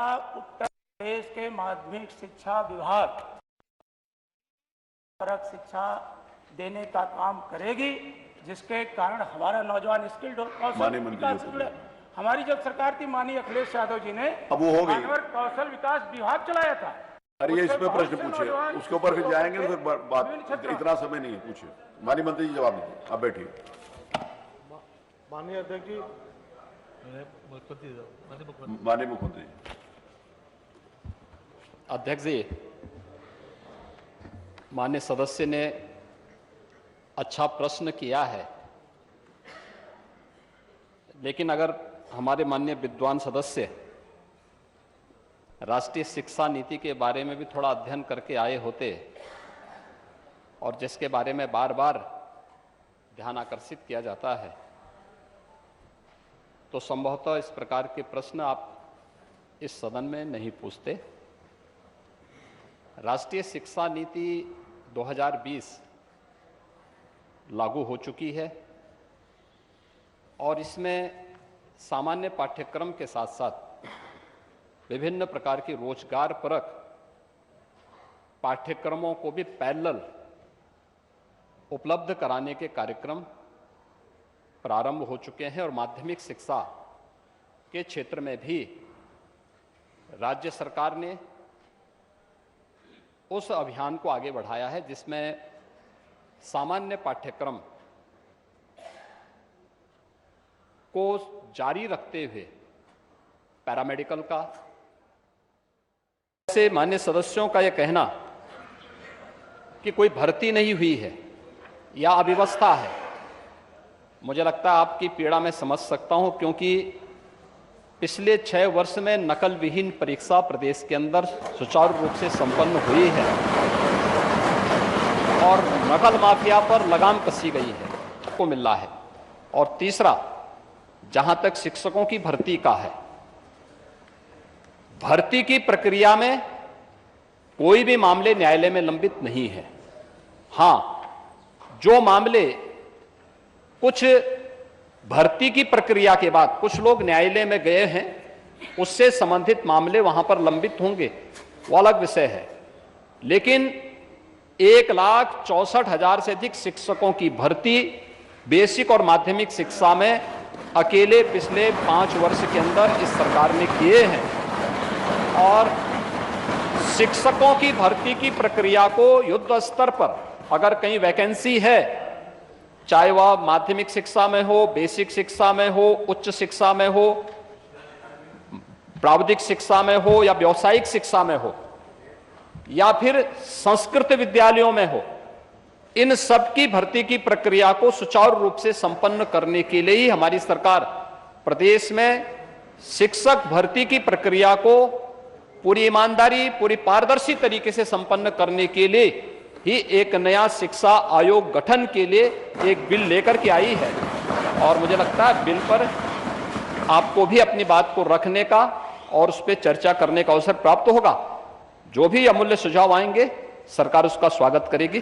उत्तर प्रदेश के माध्यमिक शिक्षा विभाग परक शिक्षा देने का काम करेगी, जिसके कारण हमारा नौजवान स्किल्ड और कौशल विकास जुड़े। हमारी जब सरकार थी माननीय अखिलेश यादव जी ने अब वो हो गई मानव कौशल विकास विभाग चलाया था। अरे ये इसमें प्रश्न पूछिए, उसके ऊपर फिर जाएंगे तो फिर बात, इतना समय नहीं है, पूछिए। माननीय मंत्री जी जवाब दीजिए, आप बैठिए। माननीय अध्यक्ष जी, माननीय मुख्यमंत्री अध्यक्ष जी, माननीय सदस्य ने अच्छा प्रश्न किया है, लेकिन अगर हमारे माननीय विद्वान सदस्य राष्ट्रीय शिक्षा नीति के बारे में भी थोड़ा अध्ययन करके आए होते और जिसके बारे में बार बार ध्यान आकर्षित किया जाता है, तो संभवतः इस प्रकार के प्रश्न आप इस सदन में नहीं पूछते। राष्ट्रीय शिक्षा नीति 2020 लागू हो चुकी है और इसमें सामान्य पाठ्यक्रम के साथ साथ विभिन्न प्रकार की रोजगार परक पाठ्यक्रमों को भी पैरेलल उपलब्ध कराने के कार्यक्रम प्रारंभ हो चुके हैं और माध्यमिक शिक्षा के क्षेत्र में भी राज्य सरकार ने उस अभियान को आगे बढ़ाया है, जिसमें सामान्य पाठ्यक्रम को जारी रखते हुए पैरामेडिकल का, से मान्य सदस्यों का यह कहना कि कोई भर्ती नहीं हुई है या अव्यवस्था है, मुझे लगता है आपकी पीड़ा मैं समझ सकता हूं, क्योंकि पिछले 6 वर्ष में नकल विहीन परीक्षा प्रदेश के अंदर सुचारू रूप से संपन्न हुई है और नकल माफिया पर लगाम कसी गई है को मिल रहा है। और तीसरा, जहां तक शिक्षकों की भर्ती का है, भर्ती की प्रक्रिया में कोई भी मामले न्यायालय में लंबित नहीं है। हां, जो मामले कुछ भर्ती की प्रक्रिया के बाद कुछ लोग न्यायालय में गए हैं, उससे संबंधित मामले वहां पर लंबित होंगे, वो अलग विषय है। लेकिन 1,64,000 से अधिक शिक्षकों की भर्ती बेसिक और माध्यमिक शिक्षा में अकेले पिछले 5 वर्ष के अंदर इस सरकार ने किए हैं। और शिक्षकों की भर्ती की प्रक्रिया को युद्ध स्तर पर अगर कहीं वैकेंसी है, चाहे वह माध्यमिक शिक्षा में हो, बेसिक शिक्षा में हो, उच्च शिक्षा में हो, प्राविधिक शिक्षा में हो या व्यावसायिक शिक्षा में हो या फिर संस्कृत विद्यालयों में हो, इन सब की भर्ती की प्रक्रिया को सुचारू रूप से संपन्न करने के लिए ही हमारी सरकार प्रदेश में शिक्षक भर्ती की प्रक्रिया को पूरी ईमानदारी, पूरी पारदर्शी तरीके से संपन्न करने के लिए ही एक नया शिक्षा आयोग गठन के लिए एक बिल लेकर के आई है। और मुझे लगता है बिल पर आपको भी अपनी बात को रखने का और उस पर चर्चा करने का अवसर प्राप्त होगा। जो भी अमूल्य सुझाव आएंगे, सरकार उसका स्वागत करेगी।